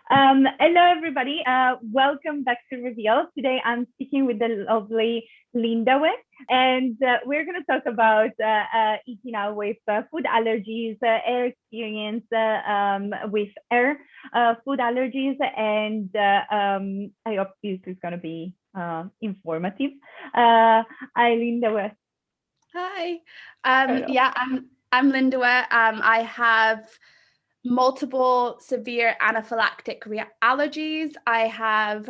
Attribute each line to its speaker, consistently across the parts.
Speaker 1: Hello, everybody. Welcome back to Reveal. Today, I'm speaking with the lovely Linda Wick, and we're going to talk about eating out with food allergies, air experience with air food allergies, and I hope this is going to be informative. Hi, Linda Wick.
Speaker 2: Hi.
Speaker 1: Hello.
Speaker 2: I'm Linda. I have multiple severe anaphylactic allergies. I have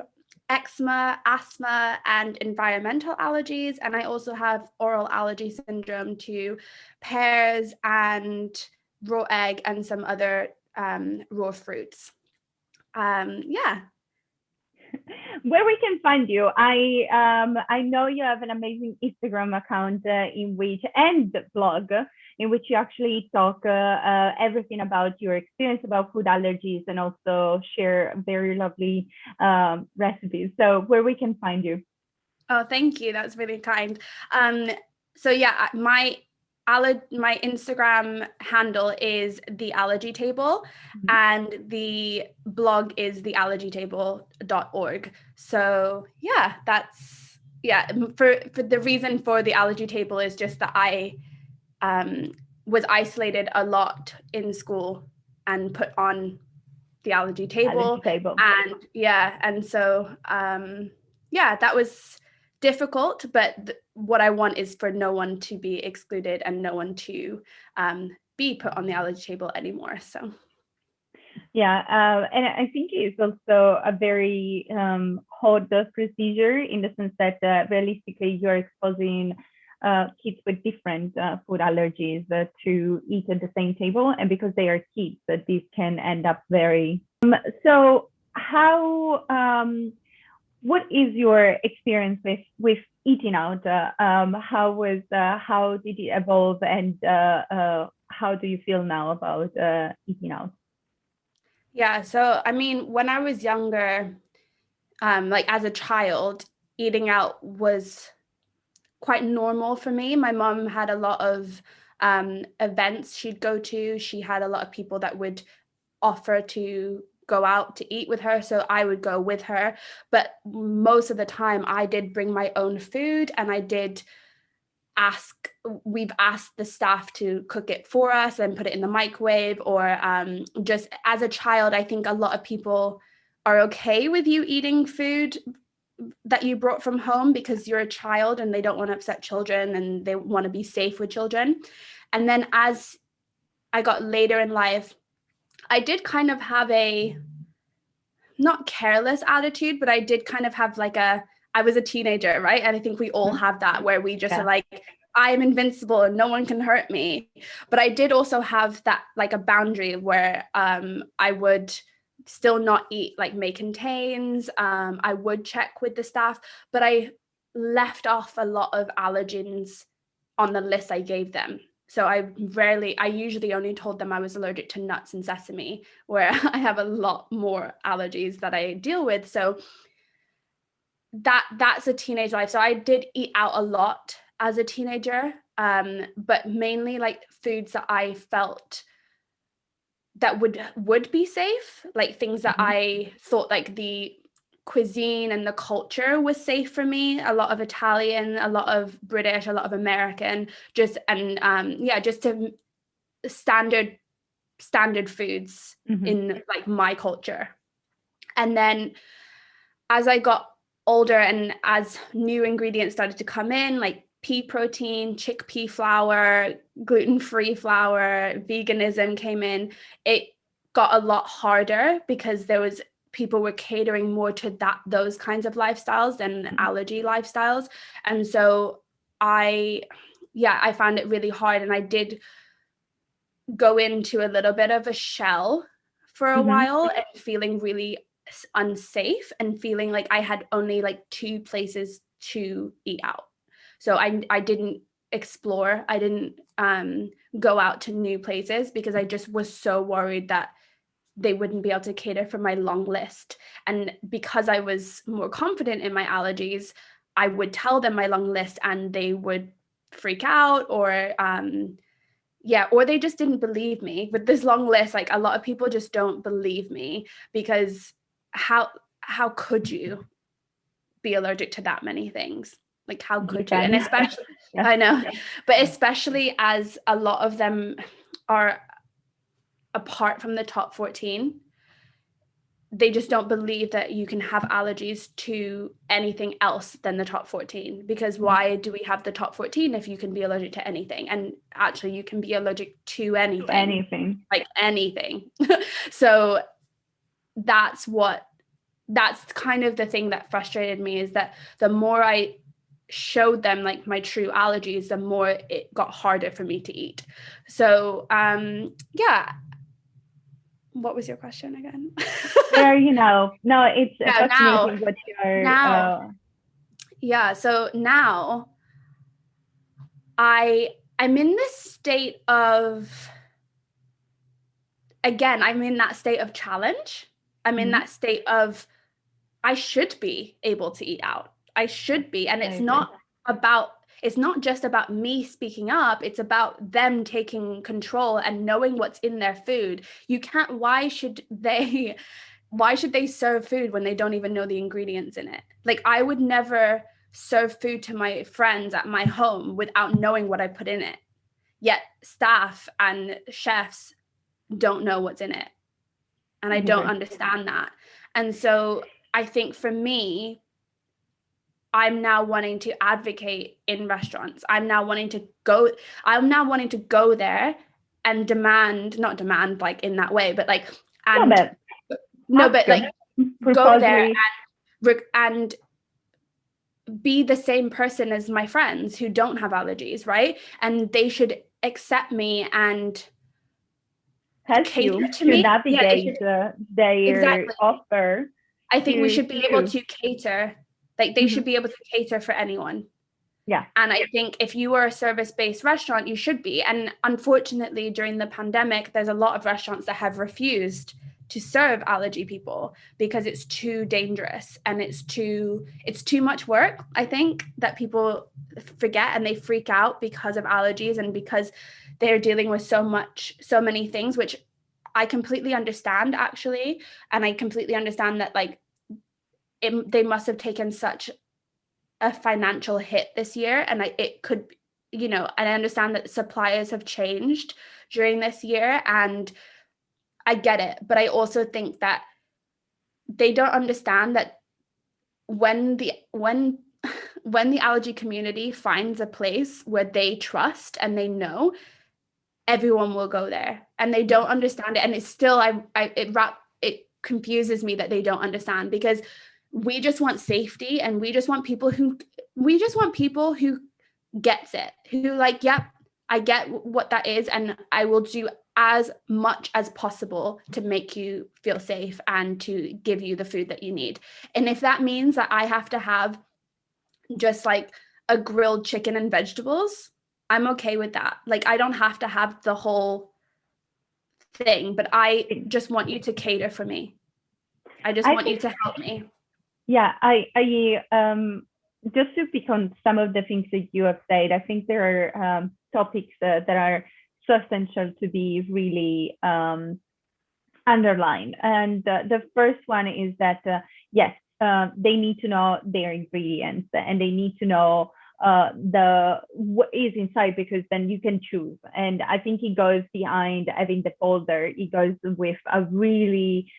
Speaker 2: eczema, asthma, and environmental allergies. And I also have oral allergy syndrome to pears and raw egg and some other raw fruits. Yeah.
Speaker 1: Where we can find you? I know you have an amazing Instagram account in which and blog in which you actually talk everything about your experience about food allergies and also share very lovely recipes. So where we can find you?
Speaker 2: Oh, thank you. That's really kind. My Instagram handle is the allergy table, and the blog is theallergytable.org. So for the reason for the allergy table is just that I was isolated a lot in school and put on the allergy table.
Speaker 1: Allergy table.
Speaker 2: That was difficult, but what I want is for no one to be excluded and no one to be put on the allergy table anymore. So
Speaker 1: Yeah, and I think it's also a very hard procedure in the sense that realistically you're exposing kids with different food allergies to eat at the same table, and because they are kids, that this can end up very. So, how? What is your experience with eating out? How did it evolve, and how do you feel now about eating out?
Speaker 2: yeah, so I mean, when I was younger, like as a child, eating out was quite normal for me. My mom had a lot of events she'd go to. She had a lot of people that would offer to go out to eat with her, so I would go with her. But most of the time I did bring my own food, and we've asked the staff to cook it for us and put it in the microwave, or just as a child, I think a lot of people are okay with you eating food that you brought from home because you're a child and they don't want to upset children and they want to be safe with children. And then as I got later in life, I did kind of have a not careless attitude, but I did kind of have I was a teenager, right? And I think we all have that where we just are like, I am invincible and no one can hurt me. But I did also have that like a boundary where I would still not eat like may contains. I would check with the staff, but I left off a lot of allergens on the list I gave them. So I usually only told them I was allergic to nuts and sesame, where I have a lot more allergies that I deal with. So that's a teenage life. So I did eat out a lot as a teenager, but mainly like foods that I felt that would be safe, like things that I thought like the cuisine and the culture was safe for me. A lot of Italian, a lot of British, a lot of American, just to standard foods in like my culture. And then as I got older and as new ingredients started to come in, like pea protein, chickpea flour, gluten-free flour, veganism came in, it got a lot harder because people were catering more to those kinds of lifestyles than allergy lifestyles. And so I found it really hard, and I did go into a little bit of a shell for a while and feeling really unsafe and feeling like I had only like two places to eat out. So I didn't explore. I didn't go out to new places because I just was so worried that they wouldn't be able to cater for my long list. And because I was more confident in my allergies, I would tell them my long list and they would freak out or yeah, or they just didn't believe me with this long list. Like a lot of people just don't believe me because how could you be allergic to that many things? Like how could you? And especially, yeah. I know, but especially as a lot of them are apart from the top 14, they just don't believe that you can have allergies to anything else than the top 14, because why do we have the top 14 if you can be allergic to anything? And actually you can be allergic to anything. Like anything. So that's kind of the thing that frustrated me, is that the more I showed them like my true allergies, the more it got harder for me to eat. So yeah. What was your question again?
Speaker 1: There, no, it's fascinating what you're
Speaker 2: yeah, so now I'm in this state of, again, I'm in that state of challenge. I'm in that state of, I should be able to eat out. I should be. And it's not just about me speaking up. It's about them taking control and knowing what's in their food. Why should they serve food when they don't even know the ingredients in it? Like I would never serve food to my friends at my home without knowing what I put in it. Yet staff and chefs don't know what's in it. And I don't understand that. And so I think for me, I'm now wanting to advocate in restaurants. I'm now wanting to go there and not demand like in that way, but like, go there and be the same person as my friends who don't have allergies, right? And they should accept me and
Speaker 1: help you to navigate their offer.
Speaker 2: I think we should be able to cater. Like they should be able to cater for anyone.
Speaker 1: Yeah.
Speaker 2: And I think if you are a service-based restaurant, you should be. And unfortunately, during the pandemic, there's a lot of restaurants that have refused to serve allergy people because it's too dangerous and it's too much work, I think, that people forget, and they freak out because of allergies and because they're dealing with so many things, which I completely understand, actually. And I completely understand that like they must have taken such a financial hit this year, and it could, and I understand that suppliers have changed during this year, and I get it, but I also think that they don't understand that when the allergy community finds a place where they trust and they know, everyone will go there, and they don't understand it. And it's still, it confuses me that they don't understand, because we just want safety, and we just want people who gets it, who like, yep, I get what that is, and I will do as much as possible to make you feel safe and to give you the food that you need. And if that means that I have to have just like a grilled chicken and vegetables, I'm okay with that. Like I don't have to have the whole thing, but I just want you to cater for me. I just want you to help me.
Speaker 1: Yeah, I just to pick on some of the things that you have said, I think there are topics that are so essential to be really underlined. And the first one is that, yes, they need to know their ingredients, and they need to know what is inside, because then you can choose. And I think it goes behind having the folder. It goes with a really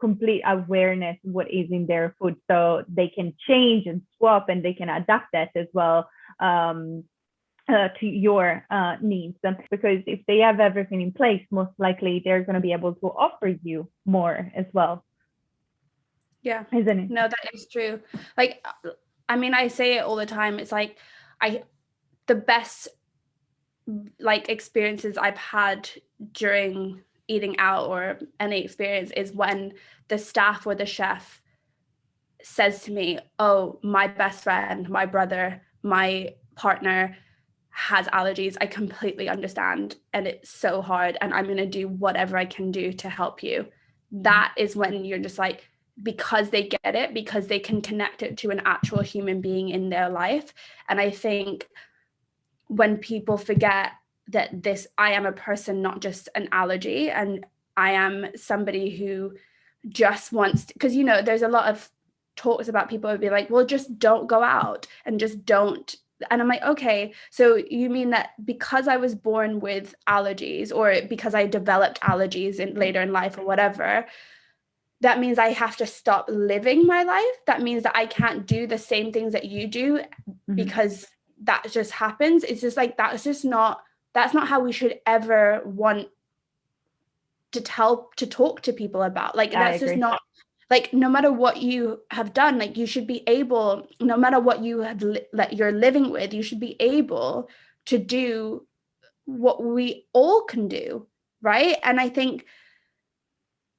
Speaker 1: complete awareness of what is in their food, so they can change and swap, and they can adapt that as well to your needs. Because if they have everything in place, most likely they're going to be able to offer you more as well.
Speaker 2: Yeah,
Speaker 1: isn't it?
Speaker 2: No, that is true. Like, I mean, I say it all the time. It's like the best like experiences I've had during eating out or any experience is when the staff or the chef says to me, oh, my best friend, my brother, my partner has allergies. I completely understand, and it's so hard, and I'm going to do whatever I can do to help you. That is when you're just like, because they get it, because they can connect it to an actual human being in their life. And I think when people forget that I am a person, not just an allergy, and I am somebody who just wants to, because, you know, there's a lot of talks about people would be like, well, just don't go out and just don't. And I'm like, okay, so you mean that because I was born with allergies, or because I developed allergies later in life or whatever, that means I have to stop living my life? That means that I can't do the same things that you do because that just happens? It's just like, that's not how we should ever want to talk to people about. Like, that's just not, like, no matter what you have done, like, you should be able, no matter what you have that you're living with, you should be able to do what we all can do, right? And I think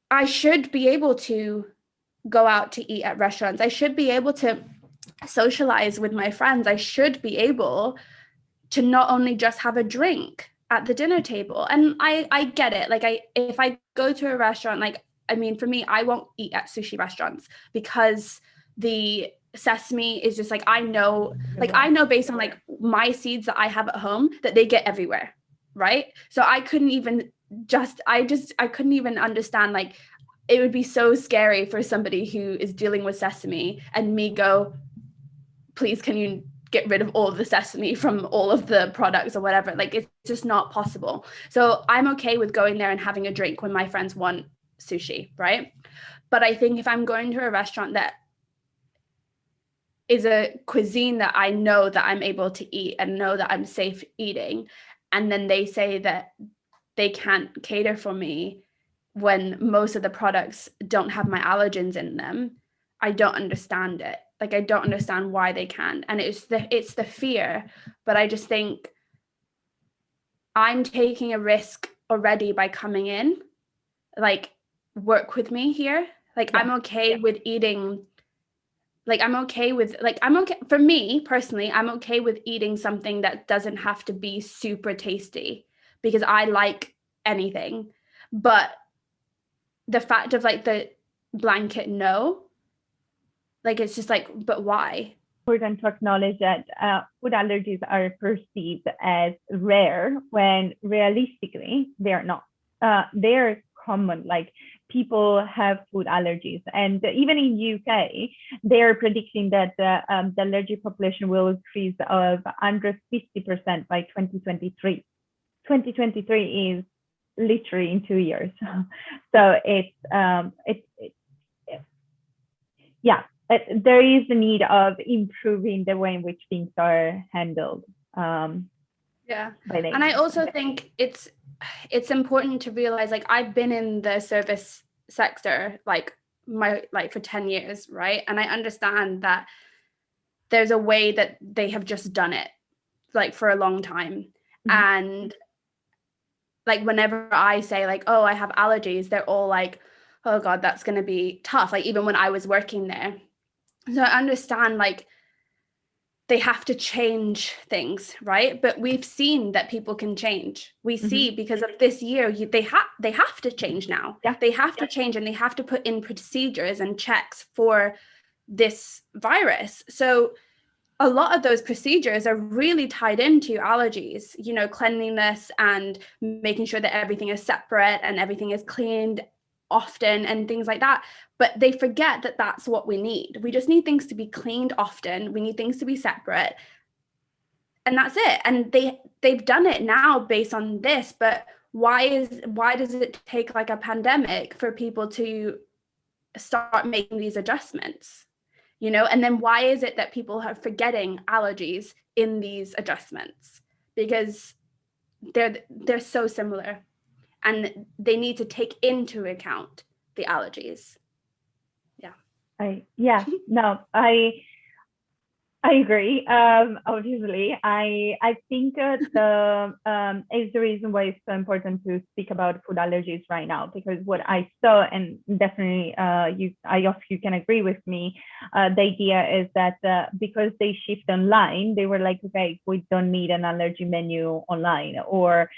Speaker 2: I should be able to go out to eat at restaurants. I should be able to socialize with my friends. I should be able to not only just have a drink at the dinner table. And I get it. Like, if I go to a restaurant, like, I mean, for me, I won't eat at sushi restaurants because the sesame is just like, I know based on like my seeds that I have at home that they get everywhere, right? So I couldn't even I couldn't even understand, like, it would be so scary for somebody who is dealing with sesame and me go, please, can you get rid of all of the sesame from all of the products or whatever? Like, it's just not possible. So I'm okay with going there and having a drink when my friends want sushi, right? But I think if I'm going to a restaurant that is a cuisine that I know that I'm able to eat and know that I'm safe eating, and then they say that they can't cater for me when most of the products don't have my allergens in them, I don't understand it. Like, I don't understand why they can't. And it's the fear. But I just think I'm taking a risk already by coming in. Like, work with me here. Like, I'm okay with eating. Like, I'm okay for me personally, I'm okay with eating something that doesn't have to be super tasty because I like anything. But the fact of like the blanket no, like, it's just like, but why?
Speaker 1: Important to acknowledge that food allergies are perceived as rare when realistically they're not. They're common. Like, people have food allergies, and even in UK, they're predicting that the allergic population will increase of 150% by 2023. 2023 is literally in 2 years. So there is a need of improving the way in which things are handled. And
Speaker 2: I also think it's important to realize, like, I've been in the service sector for 10 years, right? And I understand that there's a way that they have just done it, like, for a long time. And like, whenever I say like, oh, I have allergies, they're all like, oh God, that's going to be tough. Like, even when I was working there. So I understand, like, they have to change things, right? But we've seen that people can change. We see, because of this year, they have to change now. They have to change, and they have to put in procedures and checks for this virus. So a lot of those procedures are really tied into allergies, you know, cleanliness and making sure that everything is separate and everything is cleaned often and things like that. But they forget that that's what we need. We just need things to be cleaned often. We need things to be separate. And that's it. And they've done it now based on this. But why does it take like a pandemic for people to start making these adjustments? You know, and then why is it that people are forgetting allergies in these adjustments? Because they're so similar, and they need to take into account the allergies.
Speaker 1: I agree. Obviously, I think the is the reason why it's so important to speak about food allergies right now, because what I saw, and definitely I hope you can agree with me, the idea is that because they shift online, they were like, okay, we don't need an allergy menu online, or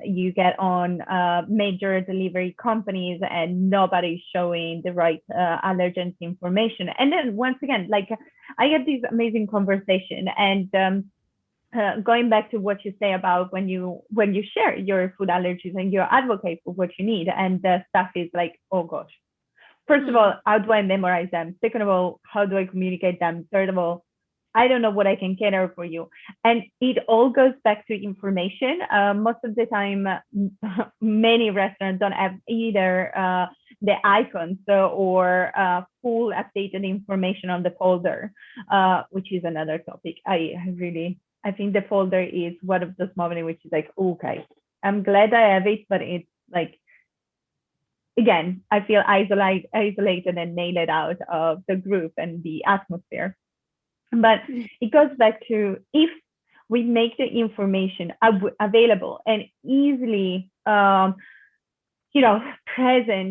Speaker 1: you get on major delivery companies and nobody's showing the right allergens information. And then once again, like, I had this amazing conversation, and going back to what you say about when you share your food allergies and you advocate for what you need, and the stuff is like, oh gosh, first of all, how do I memorize them? Second of all, how do I communicate them? Third of all, I don't know what I can cater for you. And it all goes back to information. Most of the time, many restaurants don't have either the icons or full updated information on the folder, which is another topic. I think the folder is one of those moments in which is like, okay, I'm glad I have it, but it's like, again, I feel isolated and nailed out of the group and the atmosphere. But it goes back to, if we make the information available and easily present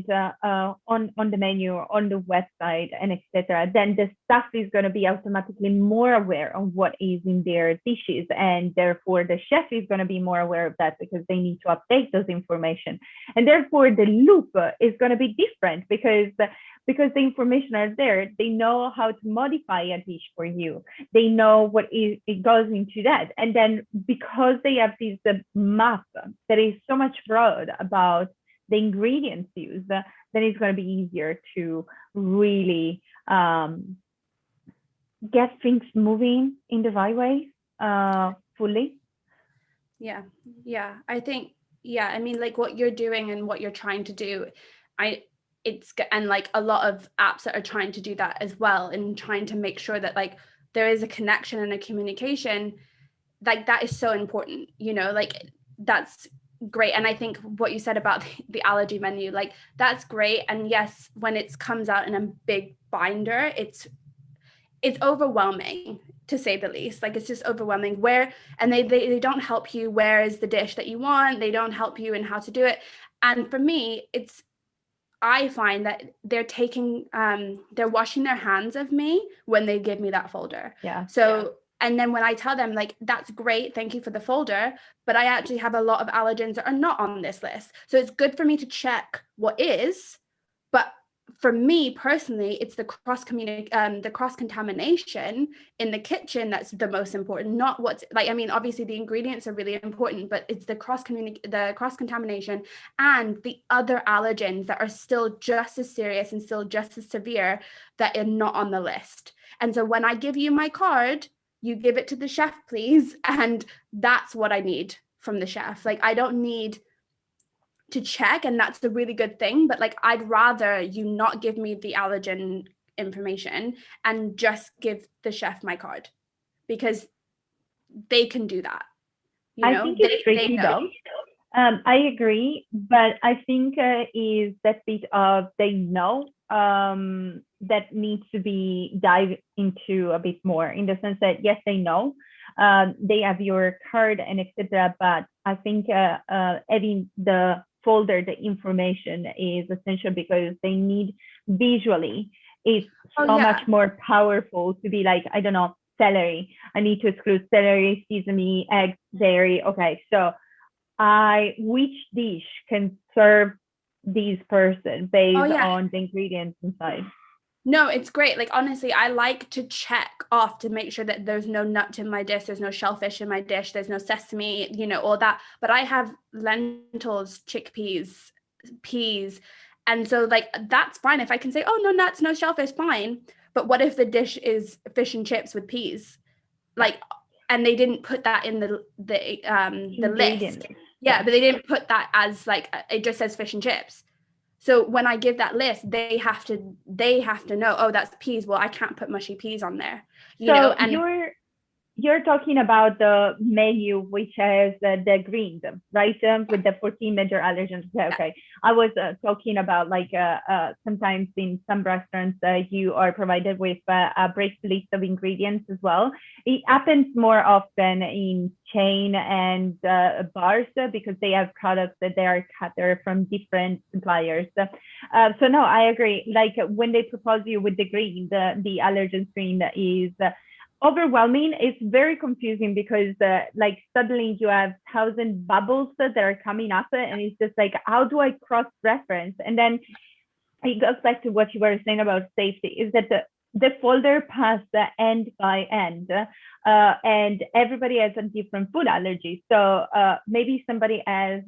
Speaker 1: on the menu, on the website, and etc., then the staff is going to be automatically more aware of what is in their dishes, and therefore the chef is going to be more aware of that because they need to update those information, and therefore the loop is going to be different because the information are there. They know how to modify a dish for you. They know what it goes into that, and then because they have this map that is so much broad about the ingredients used, then it's going to be easier to really get things moving in the right way fully.
Speaker 2: Yeah. I think, I mean, like what you're doing and what you're trying to do, and like a lot of apps that are trying to do that as well, and trying to make sure that like there is a connection and a communication, like that is so important, like that's great. And I think what you said about the allergy menu, like that's great. And yes, when it comes out in a big binder, it's overwhelming, to say the least. Like it's just overwhelming, and they don't help you where is the dish that you want. They don't help you in how to do it. And for me, I find that they're washing their hands of me when they give me that folder. And then when I tell them, like, that's great, thank you for the folder, but I actually have a lot of allergens that are not on this list. So it's good for me to check what is, but for me personally, it's the cross-contamination in the kitchen that's the most important, not what's, like, I mean, obviously the ingredients are really important, but it's the cross-contamination and the other allergens that are still just as serious and still just as severe that are not on the list. And so when I give you my card, you give it to the chef, please. And that's what I need from the chef. Like, I don't need to check, and that's a really good thing. But like, I'd rather you not give me the allergen information and just give the chef my card, because they can do that.
Speaker 1: I think it's tricky though. I agree, but I think is that bit of they know that needs to be dived into a bit more, in the sense that yes, they know they have your card and etc. But I think having the folder, the information is essential, because they need visually is much more powerful to be like, I don't know, celery. I need to exclude celery, sesame, eggs, dairy. Okay, so which dish can serve this person based on the ingredients inside?
Speaker 2: No, it's great. Like, honestly, I like to check off to make sure that there's no nut in my dish, there's no shellfish in my dish, there's no sesame, all that. But I have lentils, chickpeas, peas. And so like, that's fine. If I can say, oh, no nuts, no shellfish, fine. But what if the dish is fish and chips with peas? Like, and they didn't put that in the list. Yeah, but they didn't put that as like, it just says fish and chips. So when I give that list, they have to know, oh, that's peas. Well, I can't put mushy peas on there.
Speaker 1: And you're talking about the menu, which has the greens, right? With the 14 major allergens. Okay. I was talking about like sometimes in some restaurants you are provided with a brief list of ingredients as well. It happens more often in chain and bars because they have products that they are catered from different suppliers. So no, I agree. Like when they propose you with the green, the allergen screen is overwhelming. It's very confusing because like suddenly you have 1,000 bubbles that are coming up, and it's just like, how do I cross reference? And then it goes back to what you were saying about safety, is that the folder passed end by end, and everybody has a different food allergy. So maybe somebody has,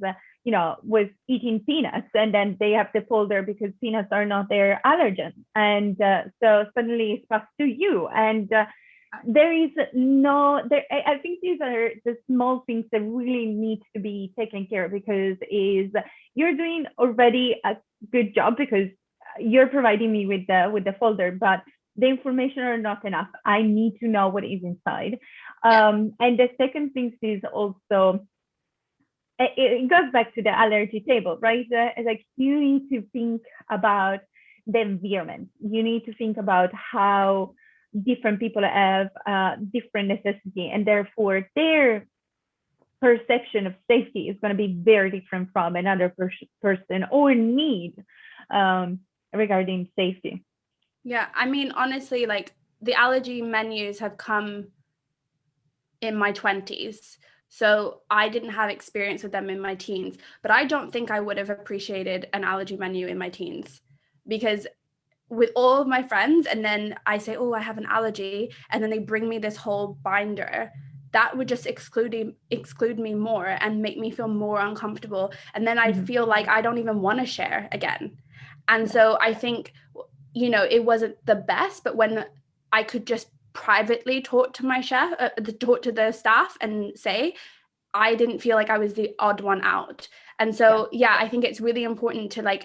Speaker 1: was eating peanuts, and then they have the folder because peanuts are not their allergen, and so suddenly it's passed to you. And there is no there I think these are the small things that really need to be taken care of, because is you're doing already a good job because you're providing me with the folder, but the information are not enough. I need to know what is inside. And the second thing is also, it goes back to the allergy table, right? Like you need to think about the environment. You need to think about how different people have different necessity, and therefore their perception of safety is going to be very different from another person or need regarding safety.
Speaker 2: Yeah, I mean, honestly, like the allergy menus have come in my 20s. So I didn't have experience with them in my teens, but I don't think I would have appreciated an allergy menu in my teens, because with all of my friends, and then I say, oh, I have an allergy, and then they bring me this whole binder, that would just exclude me more and make me feel more uncomfortable. And then I feel like I don't even want to share again. And so I think, it wasn't the best, but when I could just privately talk to my chef, talk to the staff and say, I didn't feel like I was the odd one out. And so, I think it's really important to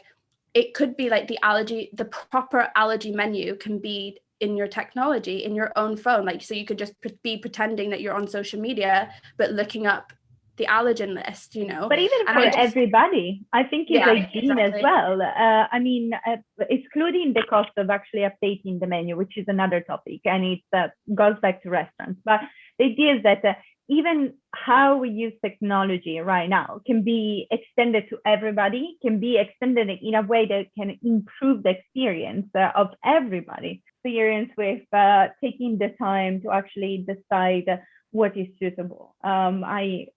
Speaker 2: it could be like the proper allergy menu can be in your technology, in your own phone. Like, so you could just be pretending that you're on social media, but looking up the allergen list,
Speaker 1: But even for everybody, I think it's hygiene as well. I mean, excluding the cost of actually updating the menu, which is another topic, and it goes back to restaurants. But the idea is that even how we use technology right now can be extended to everybody, can be extended in a way that can improve the experience of everybody. Experience with taking the time to actually decide what is suitable. I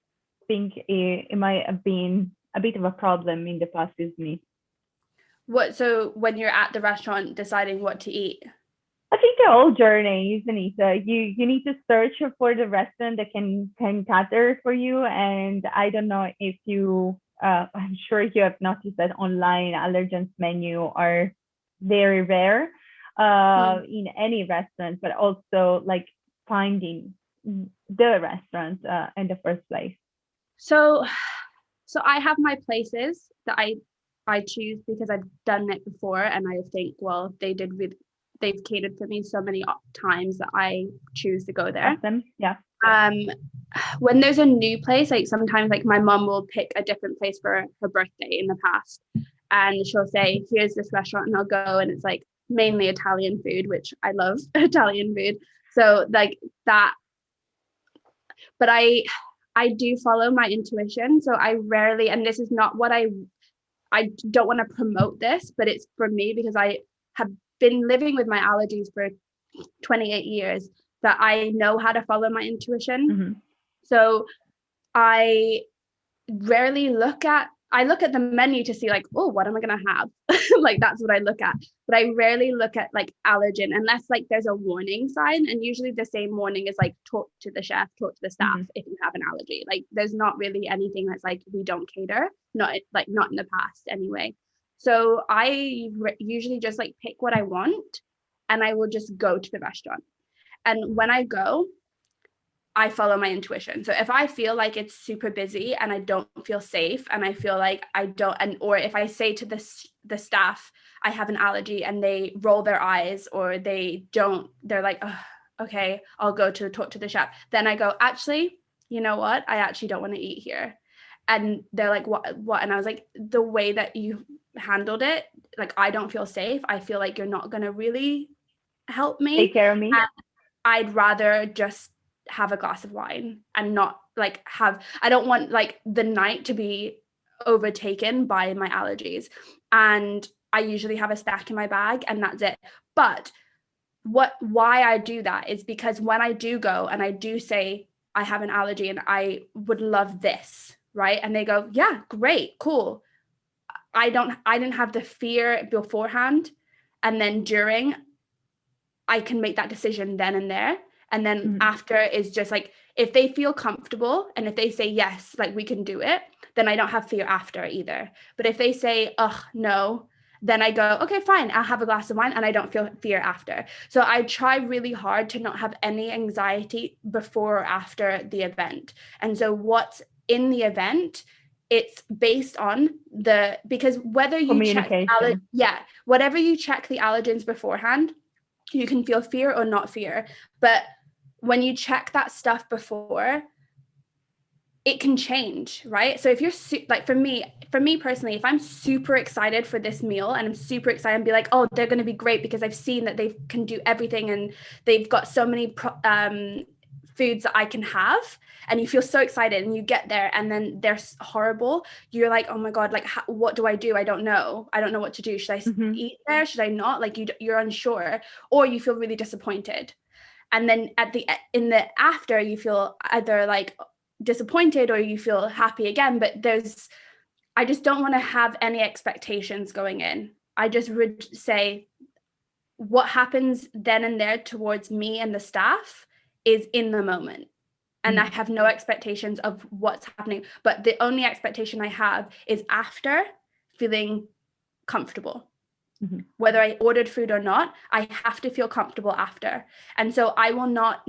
Speaker 1: think it might have been a bit of a problem in the past with me.
Speaker 2: So when you're at the restaurant deciding what to eat?
Speaker 1: I think the whole journey, isn't it? You need to search for the restaurant that can cater for you. And I don't know if you, I'm sure you have noticed that online allergens menu are very rare in any restaurant, but also like finding the restaurant in the first place.
Speaker 2: So I have my places that I choose because I've done it before, and I think, well, they've catered for me so many times that I choose to go there.
Speaker 1: Awesome. Yeah.
Speaker 2: When there's a new place, like sometimes like my mom will pick a different place for her birthday in the past, and she'll say, here's this restaurant, and I'll go, and it's like mainly Italian food, which I love Italian food. So like that, but I do follow my intuition. So I rarely, and this is not what I don't want to promote this, but it's for me because I have been living with my allergies for 28 years, that I know how to follow my intuition. So I rarely look at the menu to see like, oh, what am I going to have? Like that's what I look at. But I rarely look at like allergen unless like there's a warning sign. And usually the same warning is like, talk to the chef, talk to the staff if you have an allergy. Like there's not really anything that's like, we don't cater, not in the past anyway. So I usually just like pick what I want, and I will just go to the restaurant. And when I go, I follow my intuition. So if I feel like it's super busy and I don't feel safe, and I feel like I don't, or if I say to the staff, I have an allergy, and they roll their eyes, or they're like, oh, okay, I'll go to talk to the chef. Then I go, actually, you know what? I actually don't want to eat here. And they're like, what? And I was like, the way that you handled it, like, I don't feel safe. I feel like you're not going to really help me.
Speaker 1: Take care of me.
Speaker 2: And I'd rather just have a glass of wine and not like I don't want like the night to be overtaken by my allergies. And I usually have a stack in my bag, and that's it. But why I do that is because when I do go and I do say I have an allergy and I would love this, right? And they go, yeah, great, cool. I didn't have the fear beforehand, and then during, I can make that decision then and there. And then
Speaker 1: Mhm.
Speaker 2: after is just like, if they feel comfortable and if they say yes, like we can do it, then I don't have fear after either. But if they say, oh, no, then I go, okay, fine, I'll have a glass of wine and I don't feel fear after. So I try really hard to not have any anxiety before or after the event. And so what's in the event, it's based on because whether you check,
Speaker 1: Communication.
Speaker 2: whatever you check the allergens beforehand, you can feel fear or not fear. But when you check that stuff before, it can change, right? So if you're like for me personally, if I'm super excited for this meal and I'm super excited and be like, oh, they're going to be great because I've seen that they can do everything and they've got so many foods that I can have, and you feel so excited and you get there and then they're horrible, you're like, oh my God, like what do? I don't know what to do. Should I eat there? Should I not? Like you're unsure, or you feel really disappointed. And then in the after, you feel either like disappointed or you feel happy again. But I just don't want to have any expectations going in. I just would say what happens then and there towards me and the staff is in the moment. And I have no expectations of what's happening. But the only expectation I have is after feeling comfortable. Whether I ordered food or not, I have to feel comfortable after. And so I will not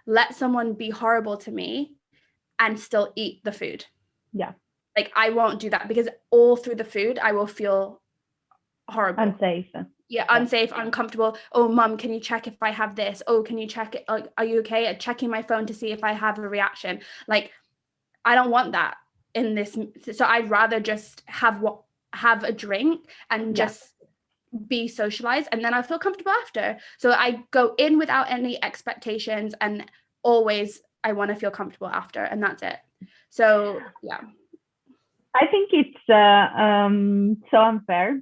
Speaker 2: let someone be horrible to me and still eat the food.
Speaker 1: Yeah.
Speaker 2: Like I won't do that, because all through the food, I will feel horrible.
Speaker 1: Unsafe.
Speaker 2: Yeah, unsafe, uncomfortable. Oh, mom, can you check if I have this? Oh, can you check it? Are you okay? Checking my phone to see if I have a reaction. Like, I don't want that in this. So I'd rather just have a drink and just be socialized, and then I feel comfortable after. So I go in without any expectations, and always I want to feel comfortable after, and that's it. So yeah.
Speaker 1: I think it's so unfair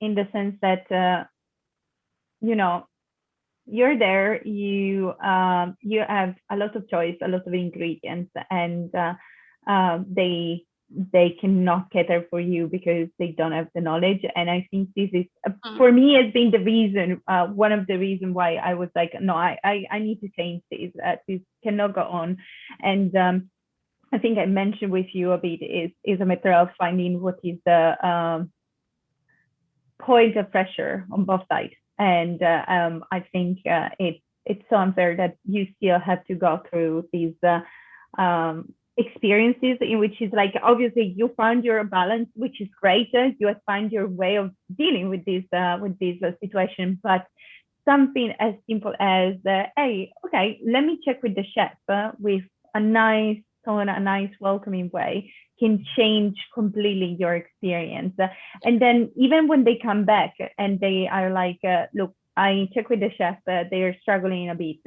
Speaker 1: in the sense that you're there, you have a lot of choice, a lot of ingredients, and they cannot cater for you because they don't have the knowledge. And I think this is for me has been the reason, one of the reasons why I was like, no, I need to change this. This cannot go on. And I think I mentioned with you a bit is a matter of finding what is the point of pressure on both sides. And I think it's so unfair that you still have to go through these experiences in which is like, obviously you found your balance, which is great. You have found your way of dealing with this situation, but something as simple as, hey, okay, let me check with the chef with a nice tone, a nice welcoming way, can change completely your experience. And then even when they come back and they are like, look, I check with the chef, they are struggling a bit.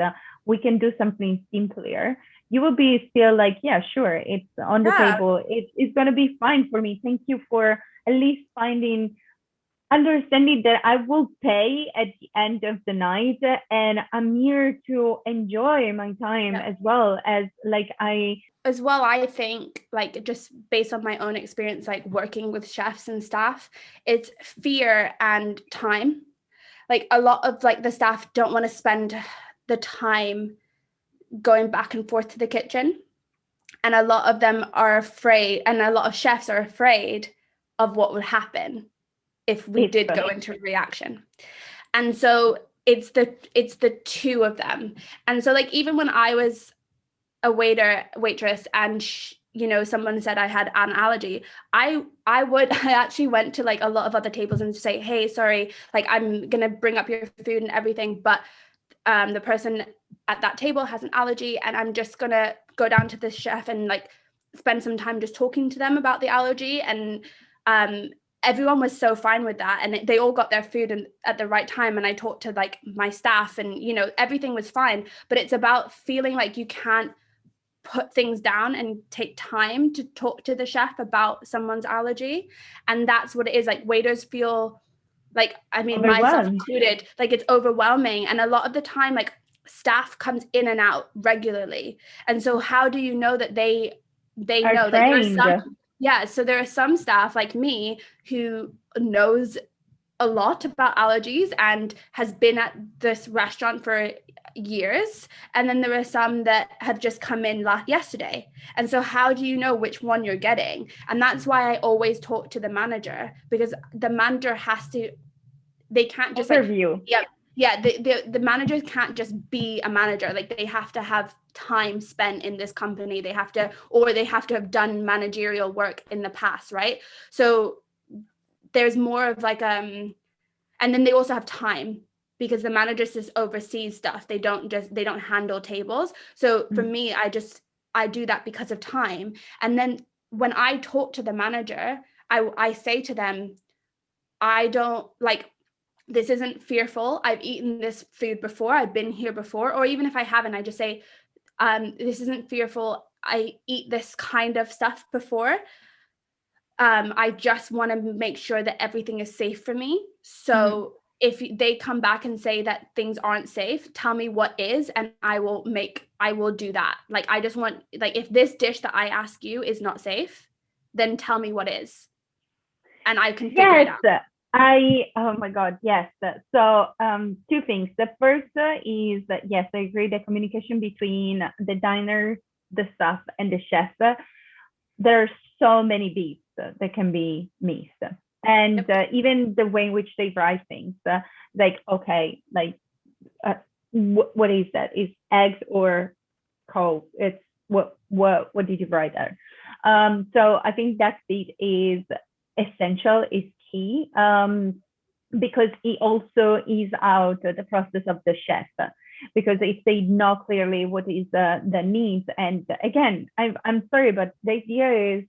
Speaker 1: We can do something simpler. You will be still like, yeah, sure, it's on the table. It's going to be fine for me. Thank you for at least understanding that I will pay at the end of the night, and I'm here to enjoy my time as well as
Speaker 2: I think, like, just based on my own experience, like working with chefs and staff, it's fear and time. Like a lot of like the staff don't want to spend the time going back and forth to the kitchen. And a lot of them are afraid, and a lot of chefs are afraid of what would happen if we did go into reaction. And so it's the two of them. And so like even when I was a waitress and someone said I had an allergy, I actually went to like a lot of other tables and say, hey, sorry, like I'm gonna bring up your food and everything, but the person at that table has an allergy, and I'm just gonna go down to the chef and like spend some time just talking to them about the allergy. And everyone was so fine with that, and they all got their food at the right time. And I talked to like my staff, and everything was fine. But it's about feeling like you can't put things down and take time to talk to the chef about someone's allergy. And that's what it is. Like waiters feel like, I mean, myself included, like it's overwhelming. And a lot of the time, like staff comes in and out regularly. And so how do you know that they know? Like so there are some staff like me who knows a lot about allergies and has been at this restaurant for years, and then there are some that have just come in yesterday, and so how do you know which one you're getting? And that's why I always talk to the manager, because the manager has to, they can't just
Speaker 1: Overview.
Speaker 2: the managers can't just be a manager. Like, they have to have time spent in this company, they have to have done managerial work in the past, right? So there's more of like and then they also have time, because the managers just oversees stuff, they don't handle tables. So for me, I do that because of time. And then when I talk to the manager, I say to them, I don't like, this isn't fearful, I've eaten this food before, I've been here before. Or even if I haven't, I just say, this isn't fearful, I eat this kind of stuff before. I just want to make sure that everything is safe for me. So if they come back and say that things aren't safe, tell me what is, and I will do that. Like, I just want, like, if this dish that I ask you is not safe, then tell me what is, and I can figure it out.
Speaker 1: Oh my God, yes. So two things. The first is that, yes, I agree, the communication between the diner, the staff, and the chef. There are so many beats that can be missed. And even the way in which they write things, like, okay, like, what is that? Is eggs or cold? It's what did you write there? So I think that beat is essential, is key, because it also is out the process of the chef. Because if they know clearly what is the needs, and again, I'm sorry, but the idea is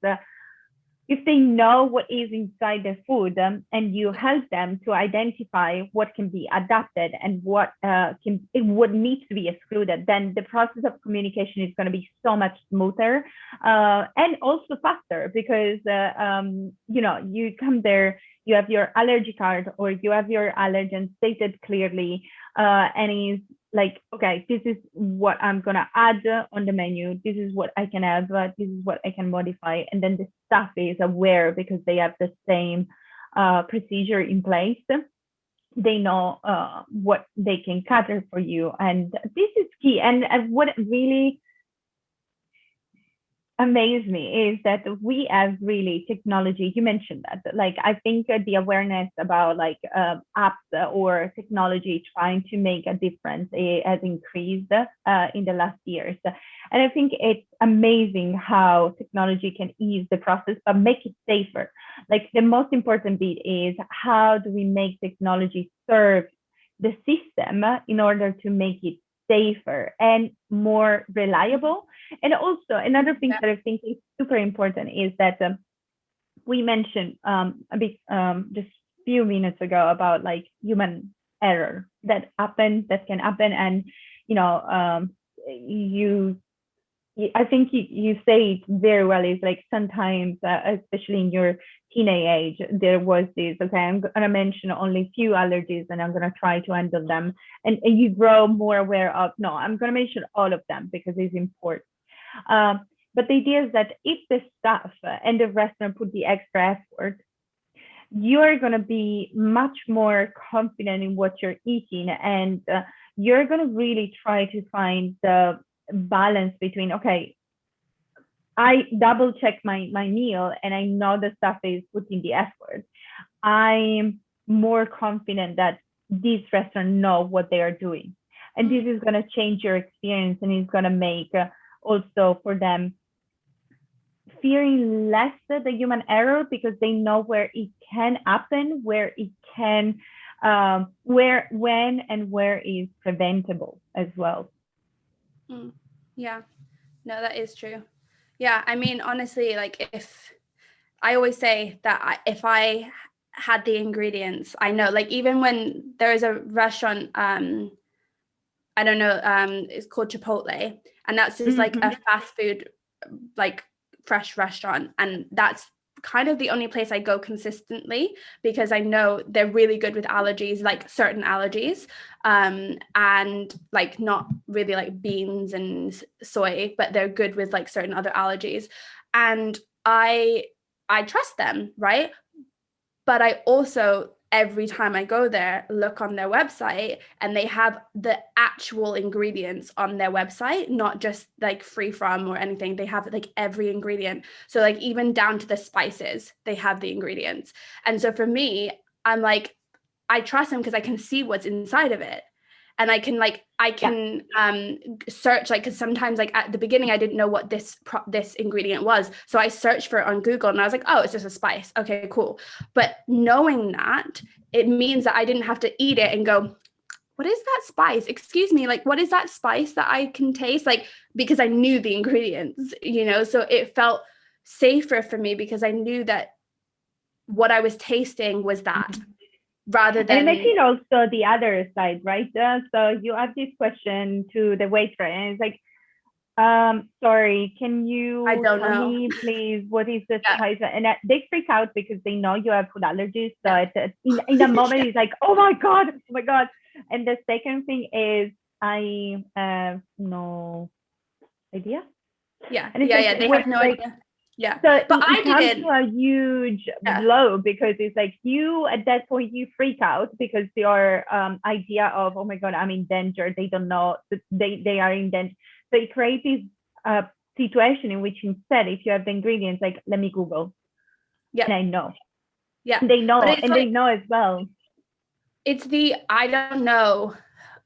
Speaker 1: if they know what is inside the food, and you help them to identify what can be adapted and what needs to be excluded, then the process of communication is going to be so much smoother, and also faster, because you come there, you have your allergy card, or you have your allergen stated clearly, and it's like, okay, this is what I'm gonna add on the menu, this is what I can have, this is what I can modify. And then the staff is aware, because they have the same procedure in place. They know what they can cater for you, and this is key. And what really amazed me is that we have really technology. You mentioned that, like, I think the awareness about like apps or technology trying to make a difference, it has increased in the last years. And I think it's amazing how technology can ease the process but make it safer. Like, the most important bit is, how do we make technology serve the system in order to make it safer and more reliable? And also, another thing that I think is super important is that we mentioned a bit just a few minutes ago about like human error that can happen. And I think you say it very well, is like, sometimes especially in your teenage age, there was this, okay, I'm gonna mention only a few allergies and I'm gonna try to handle them, and you grow more aware of, no, I'm gonna mention all of them because it's important. But the idea is that if the staff and the restaurant put the extra effort, you're going to be much more confident in what you're eating, and you're going to really try to find the balance between, okay, I double check my meal and I know the staff is putting the effort. I'm more confident that this restaurant know what they are doing, and this is going to change your experience, and it's going to make also for them fearing less the human error, because they know where it can happen, where it can, when and where is preventable as well.
Speaker 2: Yeah, no, that is true. Yeah, I mean, honestly, like, if I always say that if I had the ingredients, I know, like, even when there is a restaurant, I don't know, it's called Chipotle, and that's just like a fast food, like, fresh restaurant, and that's kind of the only place I go consistently, because I know they're really good with allergies, like certain allergies, and like not really like beans and soy, but they're good with like certain other allergies, and I trust them, right? But I also every time I go there, look on their website, and they have the actual ingredients on their website, not just like free from or anything. They have like every ingredient. So like even down to the spices, they have the ingredients. And so for me, I'm like, I trust them because I can see what's inside of it. And I can search, like, because sometimes like at the beginning I didn't know what this ingredient was, so I searched for it on Google and I was like, oh, it's just a spice, okay, cool. But knowing that, it means that I didn't have to eat it and go, what is that spice, excuse me, like what is that spice that I can taste, like, because I knew the ingredients, so it felt safer for me because I knew that what I was tasting was that. Rather than,
Speaker 1: and imagine also the other side, right? So you ask this question to the waitress, and it's like, sorry, can you tell me, please, what is the spice? And they freak out because they know you have food allergies. So in a moment, it's like, oh my god. And the second thing is, I have no idea.
Speaker 2: Yeah, and they have no idea. Yeah,
Speaker 1: so but it comes to a huge blow because it's like you at that point you freak out because your idea of, oh my god, I'm in danger. They don't know that they are in danger. So it creates this situation in which instead, if you have the ingredients, like, let me Google. Yeah, and I know. Yeah, and they know, and they know as well.
Speaker 2: It's the I don't know,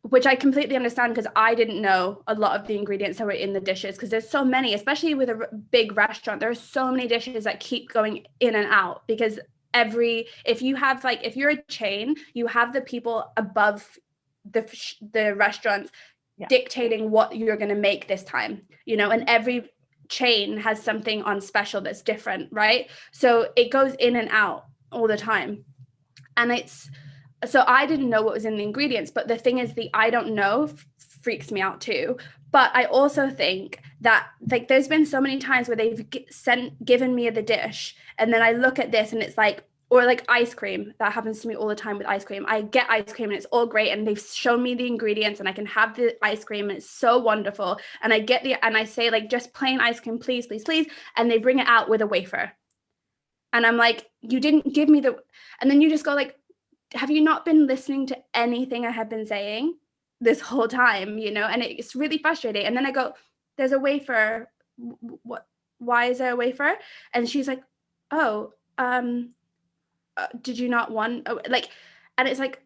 Speaker 2: which I completely understand because I didn't know a lot of the ingredients that were in the dishes because there's so many, especially with a big restaurant. There are so many dishes that keep going in and out because if you're a chain, you have the people above the restaurants dictating what you're going to make this time, and every chain has something on special that's different, right? So it goes in and out all the time. And so I didn't know what was in the ingredients, but the thing is, the I don't know freaks me out too. But I also think that like there's been so many times where they've given me the dish, and then I look at this and it's like, or like ice cream. That happens to me all the time with ice cream. I get ice cream and it's all great, and they've shown me the ingredients, and I can have the ice cream, and it's so wonderful. And I say like, just plain ice cream, please, please, please, and they bring it out with a wafer, and I'm like, you didn't give me and then you just go like, have you not been listening to anything I have been saying this whole time, And it's really frustrating. And then I go, there's a wafer. What? Why is there a wafer? And she's like, oh, did you not want like? And it's like,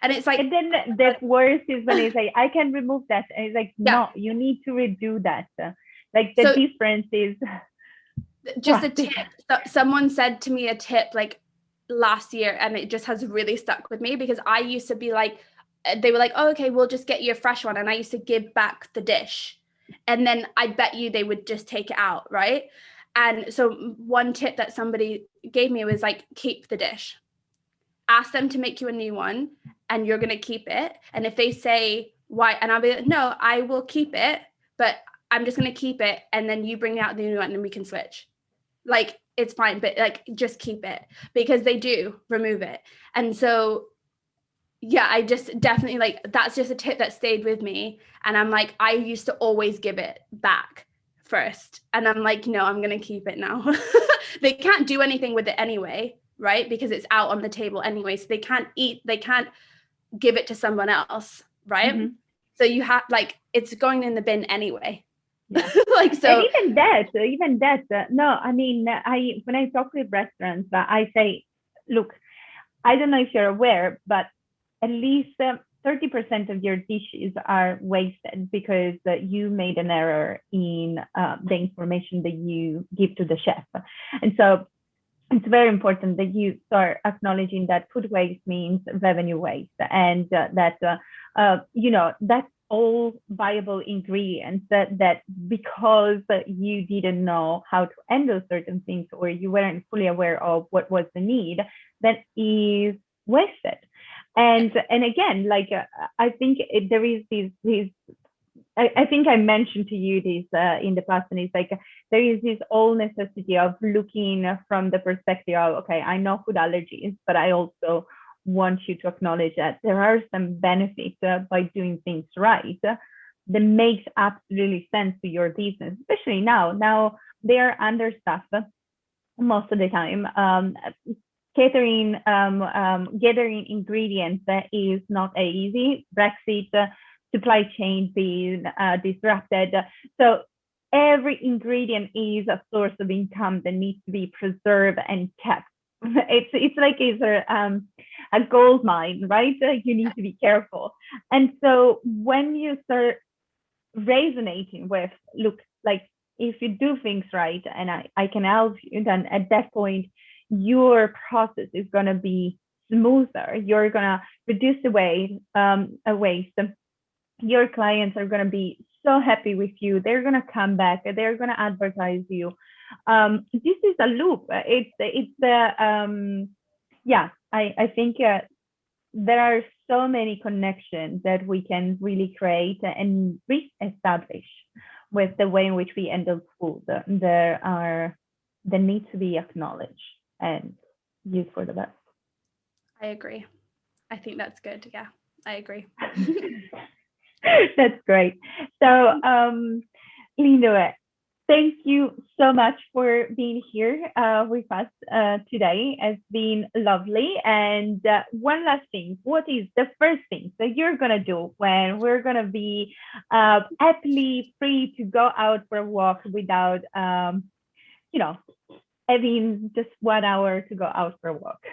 Speaker 2: and it's like.
Speaker 1: And then the worst is when it's like, I can remove that, and it's like, no, you need to redo that. Like the difference is
Speaker 2: just a tip. Someone said to me a tip like last year, and it just has really stuck with me because I used to be like, they were like, oh, okay, we'll just get you a fresh one, and I used to give back the dish, and then I bet you they would just take it out, right? And so one tip that somebody gave me was like, keep the dish, ask them to make you a new one, and you're gonna keep it. And if they say why, and I'll be like, no, I will keep it, but I'm just gonna keep it, and then you bring out the new one and we can switch. Like, it's fine, but like, just keep it, because they do remove it. And so, yeah, I just definitely like, that's just a tip that stayed with me. And I'm like, I used to always give it back first. And I'm like, no, I'm going to keep it now. They can't do anything with it anyway, right? Because it's out on the table anyway. So they can't give it to someone else, right? Mm-hmm. So you have like, it's going in the bin anyway.
Speaker 1: Yeah. Like, so, and even that, no, I mean, when I talk with restaurants, I say, look, I don't know if you're aware, but at least 30% of your dishes are wasted because you made an error in the information that you give to the chef. And so it's very important that you start acknowledging that food waste means revenue waste, and that that's all viable ingredients that because you didn't know how to handle certain things, or you weren't fully aware of what was the need, that is wasted. And again, like I think there is this I think I mentioned to you this in the past, and it's like there is this whole necessity of looking from the perspective of, okay, I know food allergies, but I also want you to acknowledge that there are some benefits by doing things right that makes absolutely sense to your business, especially now. Now they are understaffed most of the time. gathering ingredients is not easy. Brexit, supply chain being disrupted. So every ingredient is a source of income that needs to be preserved and kept. It's like it's a gold mine, right? You need to be careful. And so when you start resonating with, look, like if you do things right and I can help you, then at that point your process is going to be smoother. You're going to reduce the waste. Your clients are going to be so happy with you. They're going to come back. They're going to advertise you. This is a loop. I think there are so many connections that we can really create and re-establish with the way in which we handle food. There need to be acknowledged and used for the best.
Speaker 2: I agree. I think that's good. Yeah, I agree.
Speaker 1: That's great. So, Linda, thank you so much for being here with us today. It's been lovely. And one last thing, what is the first thing that you're going to do when we're going to be happily free to go out for a walk without, having just 1 hour to go out for a walk?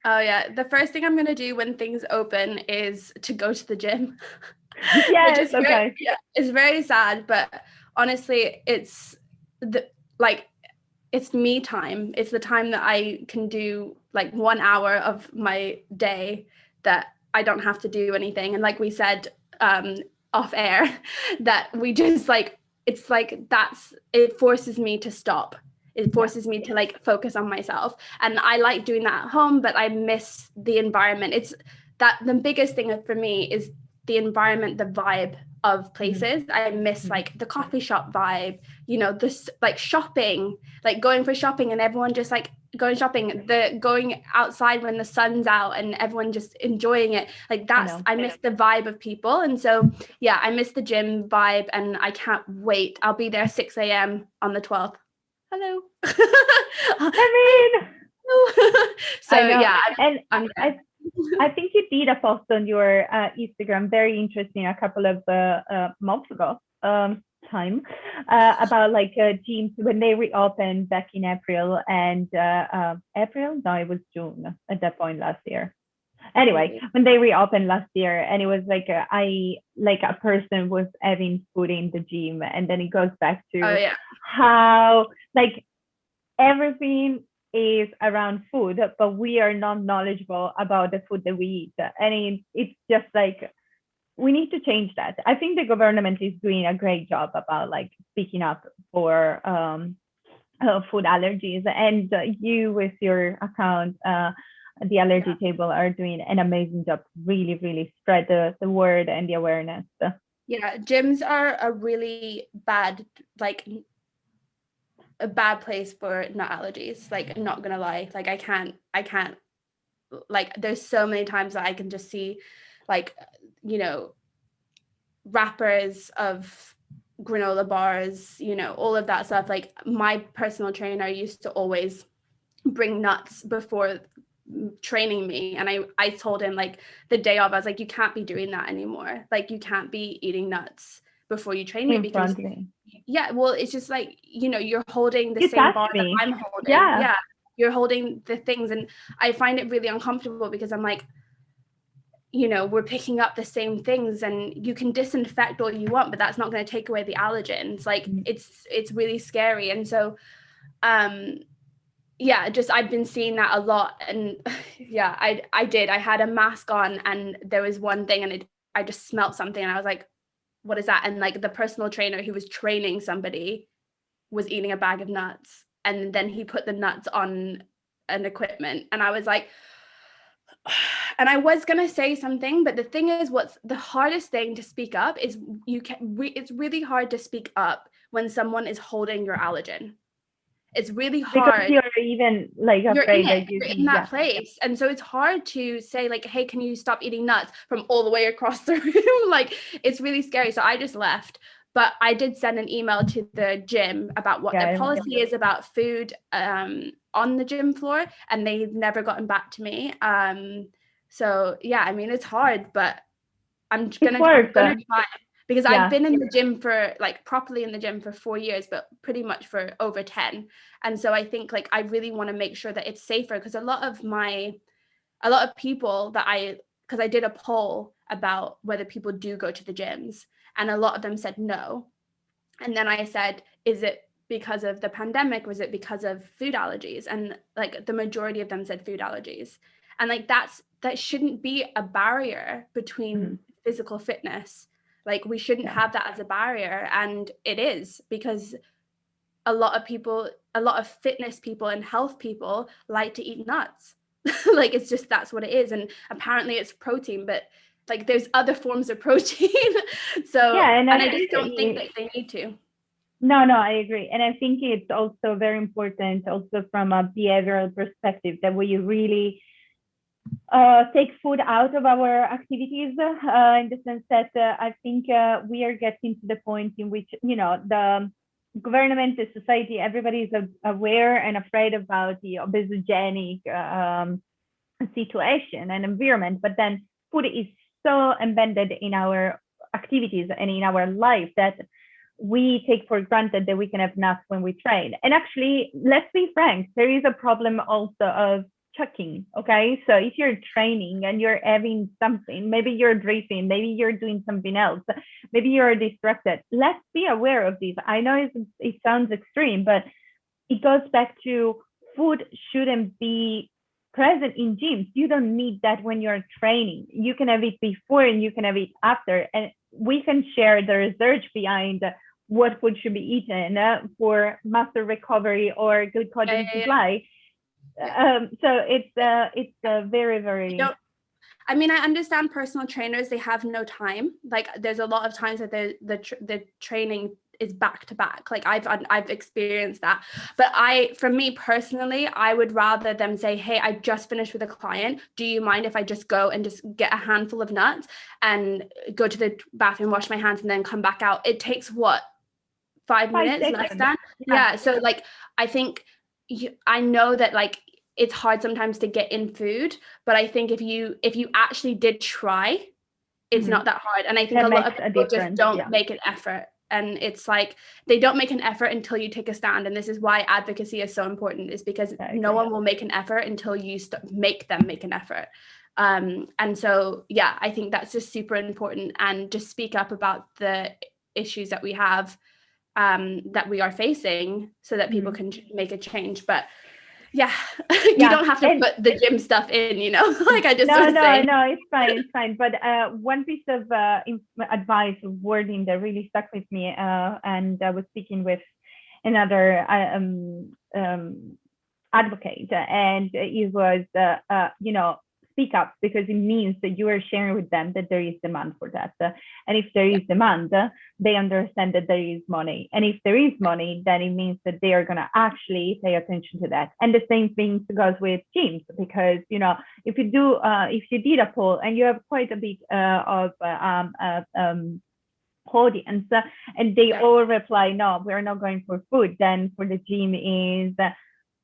Speaker 2: Oh, yeah. The first thing I'm going to do when things open is to go to the gym.
Speaker 1: Yes, okay.
Speaker 2: It's very sad, but honestly, it's me time. It's the time that I can do like 1 hour of my day that I don't have to do anything. And like we said off air, that we just it forces me to stop. It forces me to like focus on myself. And I like doing that at home, but I miss the environment. It's that the biggest thing for me is the environment, the vibe of places. I miss like the coffee shop vibe, this like shopping, like going for shopping and everyone just like going shopping, the going outside when the sun's out and everyone just enjoying it. Like I miss the vibe of people. And so, yeah, I miss the gym vibe and I can't wait. I'll be there 6 a.m. on the 12th. Hello. So, yeah.
Speaker 1: And I think you did a post on your Instagram, very interesting, a couple of months ago, about like gyms when they reopened back in April and April? No, it was June at that point last year. Anyway, when they reopened last year, and it was like a person was having food in the gym, and then it goes back to how like everything is around food, but we are not knowledgeable about the food that we eat. And it's just like, we need to change that. I think the government is doing a great job about like speaking up for food allergies. And you with your account, the Allergy Table, are doing an amazing job to really, really spread the word and the awareness.
Speaker 2: Yeah, gyms are a really bad, a bad place for nut allergies. Like, I'm not gonna lie, like I can't like, there's so many times that I can just see like, wrappers of granola bars, all of that stuff. Like, my personal trainer used to always bring nuts before training me, and I told him like the day of, I was like, you can't be doing that anymore. Like, you can't be eating nuts before you train me, because well, it's just like, you're holding the same bar that I'm holding. You're holding the things, and I find it really uncomfortable because I'm like, we're picking up the same things, and you can disinfect all you want, but that's not going to take away the allergens. Like, it's really scary. And so I've been seeing that a lot. And I had a mask on, and there was one thing, and I just smelled something, and I was like, what is that? And like, the personal trainer who was training somebody was eating a bag of nuts, and then he put the nuts on an equipment, and I was like, and I was going to say something, but the thing is, what's the hardest thing to speak up is it's really hard to speak up when someone is holding your allergen. It's really hard.
Speaker 1: Because you're even like afraid that
Speaker 2: you're in that place. And so it's hard to say like, hey, can you stop eating nuts from all the way across the room? Like, it's really scary. So I just left. But I did send an email to the gym about what their policy is about food on the gym floor, and they've never gotten back to me. So yeah, I mean, it's hard, but I'm gonna try, because I've been in the gym for like properly in the gym for 4 years, but pretty much for over 10. And so I think like I really want to make sure that it's safer, because a lot of people because I did a poll about whether people do go to the gyms, and a lot of them said no. And then I said, is it because of the pandemic? Was it because of food allergies? And like the majority of them said food allergies. And like that shouldn't be a barrier between physical fitness. Like we shouldn't have that as a barrier. And it is, because a lot of fitness people and health people like to eat nuts. Like it's just, that's what it is. And apparently it's protein, but like there's other forms of protein. So and I just don't think that they need to.
Speaker 1: No, I agree. And I think it's also very important also from a behavioral perspective that we really take food out of our activities, in the sense that I think we are getting to the point in which, the government, the society, everybody is aware and afraid about the obesogenic situation and environment. But then food is so embedded in our activities and in our life that we take for granted that we can have nuts when we train. And actually, let's be frank, there is a problem also of checking. Okay, so if you're training and you're having something, maybe you're drinking, maybe you're doing something else, maybe you're distracted, let's be aware of this. I know it sounds extreme, but it goes back to food shouldn't be present in gyms. You don't need that when you're training. You can have it before and you can have it after, and we can share the research behind what food should be eaten for muscle recovery or glycogen supply. So it's very, very.
Speaker 2: I mean, I understand personal trainers, they have no time. Like there's a lot of times that the training is back to back. Like I've experienced that. But for me personally, I would rather them say, hey, I just finished with a client. Do you mind if I just go and just get a handful of nuts and go to the bathroom, wash my hands, and then come back out? It takes what, 5 minutes, less than? Yeah. So like, I think I know that like it's hard sometimes to get in food, but I think if you actually did try, it's not that hard. And I think a lot of people just don't make an effort. And it's like they don't make an effort until you take a stand. And this is why advocacy is so important, is because no one will make an effort until you make them make an effort. And so, yeah, I think that's just super important. And just speak up about the issues that we have, that we are facing, so that people can make a change. But you don't have to put the gym stuff in, like I just
Speaker 1: no, it's fine. But one piece of advice, wording that really stuck with me, and I was speaking with another advocate, and it was speak up, because it means that you are sharing with them that there is demand for that. And if there is demand, they understand that there is money. And if there is money, then it means that they are going to actually pay attention to that. And the same thing goes with gyms, because, if you did a poll and you have quite a bit of audience, and they all reply, no, we're not going for food, then for the gym is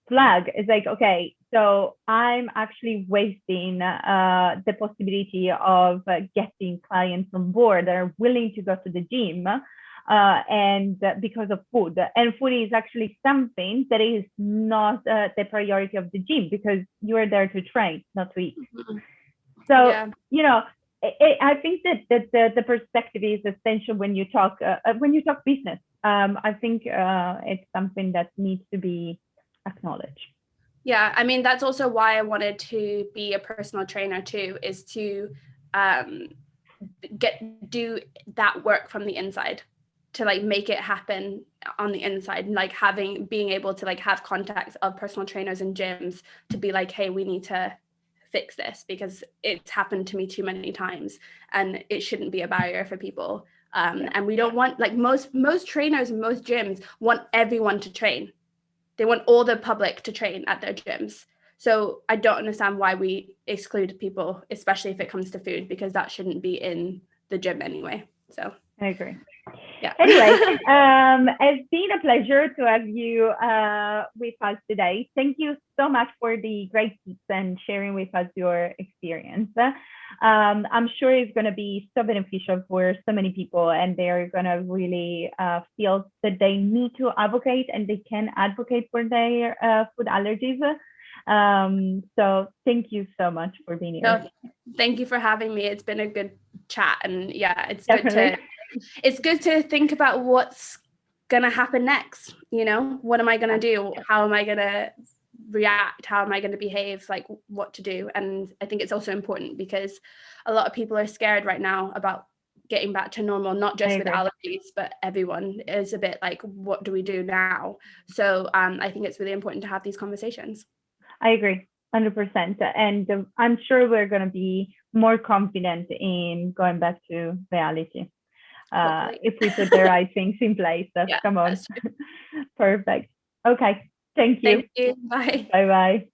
Speaker 1: flag. It's like, okay, so I'm actually wasting the possibility of getting clients on board that are willing to go to the gym, and because of food. And food is actually something that is not the priority of the gym, because you are there to train, not to eat. So, I think that the perspective is essential when you talk business. I think it's something that needs to be acknowledged.
Speaker 2: Yeah, I mean, that's also why I wanted to be a personal trainer too, is to do that work from the inside, to like make it happen on the inside, like being able to like have contacts of personal trainers and gyms to be like, hey, we need to fix this because it's happened to me too many times, and it shouldn't be a barrier for people. And we don't want, like, most trainers and most gyms want everyone to train. They want all the public to train at their gyms. So I don't understand why we exclude people, especially if it comes to food, because that shouldn't be in the gym anyway. So
Speaker 1: I agree.
Speaker 2: Yeah.
Speaker 1: Anyway, it's been a pleasure to have you with us today. Thank you so much for the great tips and sharing with us your experience. I'm sure it's going to be so beneficial for so many people, and they're going to really feel that they need to advocate and they can advocate for their food allergies. So thank you so much for being here.
Speaker 2: No, thank you for having me. It's been a good chat, and yeah,
Speaker 1: Definitely.
Speaker 2: It's good to think about what's gonna happen next. You know, what am I gonna do? How am I gonna react? How am I gonna behave? Like what to do? And I think it's also important because a lot of people are scared right now about getting back to normal, not just with allergies, but everyone is a bit like, what do we do now? So I think it's really important to have these conversations.
Speaker 1: I agree, 100%. And I'm sure we're going to be more confident in going back to reality if we put the right things in place. Come on. Perfect. Okay. Thank you.
Speaker 2: Thank you. Bye.
Speaker 1: Bye-bye.